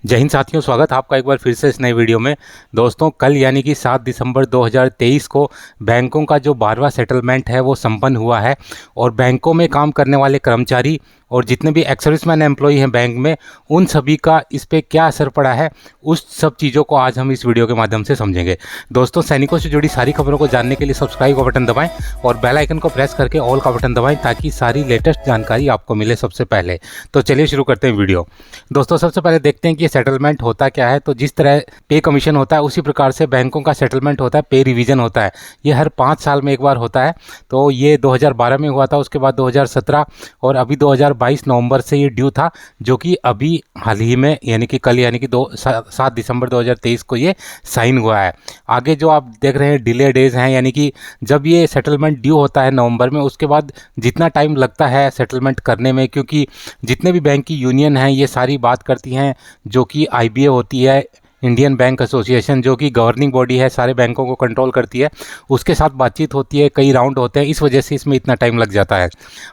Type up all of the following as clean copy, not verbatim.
जय हिंद साथियों, स्वागत है आपका एक बार फिर से इस नए वीडियो में। दोस्तों, कल यानी कि 7 दिसंबर 2023 को बैंकों का जो 12वां सेटलमेंट है वो संपन्न हुआ है और बैंकों में काम करने वाले कर्मचारी और जितने भी एक्स सर्विसमैन एम्प्लॉई हैं बैंक में, उन सभी का इस पर क्या असर पड़ा है, उस सब चीज़ों को आज हम इस वीडियो के माध्यम से समझेंगे। दोस्तों, सैनिकों से जुड़ी सारी खबरों को जानने के लिए सब्सक्राइब का बटन दबाएं और बेल आइकन को प्रेस करके ऑल का बटन दबाएं ताकि सारी लेटेस्ट जानकारी आपको मिले सबसे पहले। तो चलिए शुरू करते हैं वीडियो। दोस्तों, सबसे पहले देखते हैं कि सेटलमेंट होता क्या है। तो जिस तरह पे कमीशन होता है उसी प्रकार से बैंकों का सेटलमेंट होता है, पे रिवीजन होता है। ये हर 5 साल में एक बार होता है। तो ये 2012 में हुआ था, उसके बाद 2017 और अभी 2022 नवंबर से ये ड्यू था, जो कि अभी हाल ही में यानी कि कल यानी कि 7 दिसंबर 2023 को ये साइन हुआ है। आगे जो आप देख रहे हैं डिले डेज हैं, यानी कि जब ये सेटलमेंट ड्यू होता है नवंबर में, उसके बाद जितना टाइम लगता है सेटलमेंट करने में, क्योंकि जितने भी बैंक की यूनियन हैं ये सारी बात करती हैं, जो कि आईबीए होती है, इंडियन बैंक एसोसिएशन, जो कि गवर्निंग बॉडी है, सारे बैंकों को कंट्रोल करती है, उसके साथ बातचीत होती है, कई राउंड होते हैं, इस वजह से इसमें इतना टाइम लग जाता है।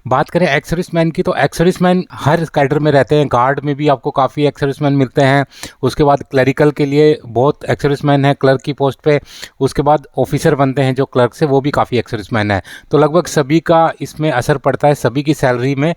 बात करें एक्स सर्विसमैन की, तो एक्स सर्विसमैन हर कैडर में रहते हैं। गार्ड में भी आपको काफ़ी एक्स सर्विसमैन मिलते हैं। उसके बाद क्लरिकल के लिए बहुत एक्स सर्विसमैन है क्लर्क की पोस्ट पे। उसके बाद ऑफिसर बनते हैं जो क्लर्क से, वो भी काफ़ी एक्स सर्विसमैन है। तो लगभग सभी का इसमें असर पड़ता है, सभी की सैलरी में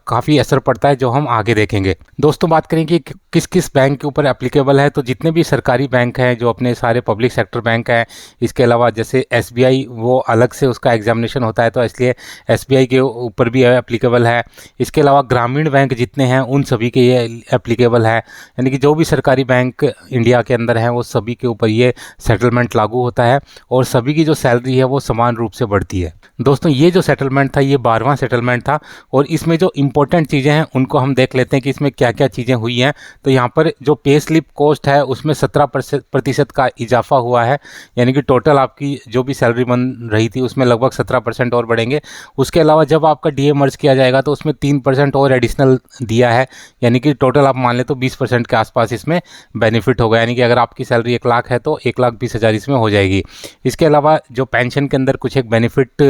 काफ़ी असर पड़ता है, जो हम आगे देखेंगे। दोस्तों, बात करें कि किस किस बैंक के ऊपर एप्लीकेबल है, तो जितने भी सरकारी बैंक हैं, जो अपने सारे पब्लिक सेक्टर बैंक हैं, इसके अलावा जैसे एसबीआई, वो अलग से उसका एग्जामिनेशन होता है, तो इसलिए एसबीआई के ऊपर भी एप्लीकेबल है। इसके अलावा ग्रामीण बैंक जितने हैं उन सभी के ये एप्लीकेबल है, यानी कि जो भी सरकारी बैंक इंडिया के अंदर हैं वो सभी के ऊपर ये सेटलमेंट लागू होता है और सभी की जो सैलरी है वो समान रूप से बढ़ती है। दोस्तों, ये जो सेटलमेंट था ये 12वां सेटलमेंट था और इसमें जो इंपॉर्टेंट चीज़ें हैं उनको हम देख लेते हैं कि इसमें क्या क्या चीज़ें हुई हैं। तो यहाँ पर जो पे स्लिप कॉस्ट है उसमें 17% का इजाफा हुआ है, यानी कि टोटल आपकी जो भी सैलरी बन रही थी उसमें लगभग 17% और बढ़ेंगे। उसके अलावा जब आपका डीए मर्ज किया जाएगा तो उसमें 3% और एडिशनल दिया है, यानी कि टोटल आप मान लें तो 20% के आसपास इसमें बेनिफिट होगा, यानी कि अगर आपकी सैलरी 1 लाख है तो 1,20,000 इसमें हो जाएगी। इसके अलावा जो पेंशन के अंदर कुछ एक बेनिफिट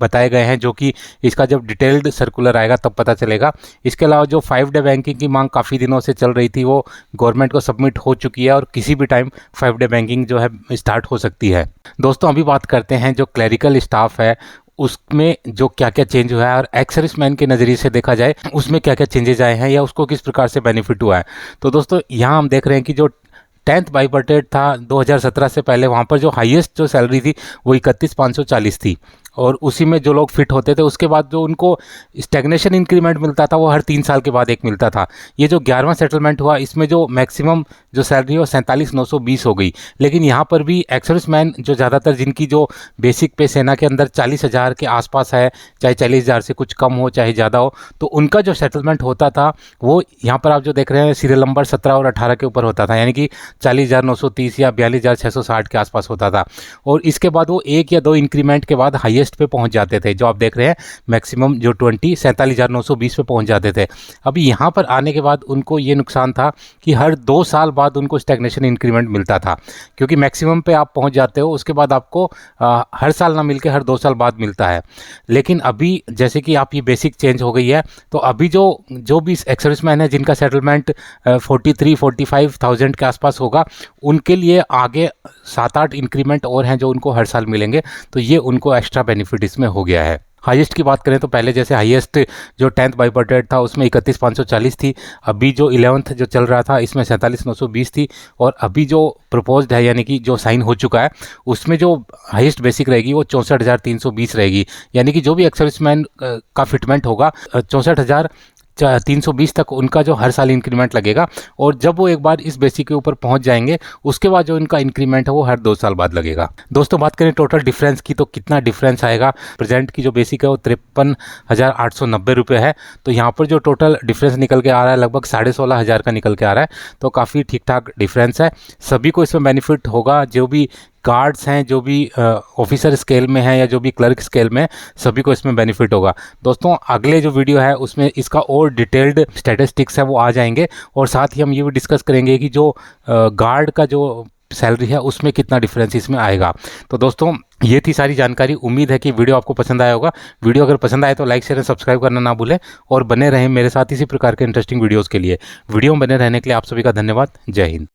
बताए गए हैं, जो कि इसका जब डिटेल्ड सर्कुलर आएगा तब पता चलेगा। इसके अलावा जो 5 डे बैंकिंग की मांग काफ़ी दिनों से चल रही थी वो गवर्नमेंट को सबमिट हो चुकी है और किसी भी टाइम 5 डे बैंकिंग जो है स्टार्ट हो सकती है। दोस्तों, अभी बात करते हैं जो क्लरिकल स्टाफ है उसमें जो क्या क्या चेंज हुआ है और एक्स सर्विसमैन के नज़रिए से देखा जाए उसमें क्या क्या चेंजेज आए हैं या उसको किस प्रकार से बेनिफिट हुआ है। तो दोस्तों, यहाँ हम देख रहे हैं कि जो 10th बाइपर्टेट था 2017 से पहले, वहाँ पर जो हाईएस्ट जो सैलरी थी वो 31,540 थी और उसी में जो लोग फिट होते थे उसके बाद जो उनको स्टैग्नेशन इंक्रीमेंट मिलता था वो हर 3 साल के बाद एक मिलता था। ये जो 11वां सेटलमेंट हुआ इसमें जो मैक्सिमम जो सैलरी है वो 47,920 हो गई। लेकिन यहाँ पर भी एक्स सर्विसमैन जो ज़्यादातर जिनकी जो बेसिक पे सेना के अंदर 40,000 के आसपास है, चाहे 40,000 से कुछ कम हो चाहे ज़्यादा हो, तो उनका जो सेटलमेंट होता था वो यहाँ पर आप जो देख रहे हैं सीरियल नंबर 17 और 18 के ऊपर होता था, यानी कि 40,930 या 42,660 के आसपास होता था। और इसके बाद वो 1 या 2 इंक्रीमेंट के बाद हाईएस्ट पे पहुंच जाते थे, जो आप देख रहे हैं मैक्सिमम जो 47,920 पे पहुंच जाते थे। अभी यहाँ पर आने के बाद उनको ये नुकसान था कि हर 2 साल बाद उनको स्टैग्नेशन इंक्रीमेंट मिलता था, क्योंकि मैक्सिमम पे आप पहुंच जाते हो उसके बाद आपको हर साल ना मिलके हर 2 साल बाद मिलता है। लेकिन अभी जैसे कि आप ये बेसिक चेंज हो गई है, तो अभी जो भी एक्स सर्विसमैन है जिनका सेटलमेंट 43-45,000 के आसपास होगा, उनके लिए आगे 7-8 इंक्रीमेंट और हैं जो उनको हर साल मिलेंगे, तो ये उनको एक्स्ट्रा बेनिफिट इसमें हो गया है। हाईएस्ट की बात करें तो पहले जैसे हाईएस्ट जो 10th बाइपर्टेट था उसमें 31,540 थी, अभी जो 11th जो चल रहा था इसमें 47,920 थी और अभी जो प्रपोज्ड है यानी कि जो साइन हो चुका है उसमें जो हाईएस्ट बेसिक रहेगी वो 64,320 रहेगी, यानी कि जो भी एक्स सर्विसमैन का फिटमेंट होगा 64,320 तक उनका जो हर साल इंक्रीमेंट लगेगा और जब वो एक बार इस बेसिक के ऊपर पहुंच जाएंगे उसके बाद जो इनका इंक्रीमेंट है वो हर 2 साल बाद लगेगा। दोस्तों, बात करें टोटल डिफरेंस की, तो कितना डिफरेंस आएगा। प्रेजेंट की जो बेसिक है वो 53,890 रुपये है, तो यहाँ पर जो टोटल डिफरेंस निकल के आ रहा है लगभग 16,500 का निकल के आ रहा है, तो काफ़ी ठीक ठाक डिफरेंस है। सभी को इसमें बेनिफिट होगा, जो भी गार्ड्स हैं, जो भी ऑफिसर स्केल में हैं या जो भी क्लर्क स्केल में, सभी को इसमें बेनिफिट होगा। दोस्तों, अगले जो वीडियो है उसमें इसका और डिटेल्ड स्टैटिस्टिक्स है वो आ जाएंगे और साथ ही हम ये भी डिस्कस करेंगे कि जो गार्ड का जो सैलरी है उसमें कितना डिफरेंस इसमें आएगा। तो दोस्तों ये थी सारी जानकारी। उम्मीद है कि वीडियो आपको पसंद आया होगा। वीडियो अगर पसंद आए तो लाइक शेयर एंड सब्सक्राइब करना ना भूलें और बने रहें मेरे साथ इसी प्रकार के इंटरेस्टिंग वीडियोज़ के लिए। वीडियो में बने रहने के लिए आप सभी का धन्यवाद। जय हिंद।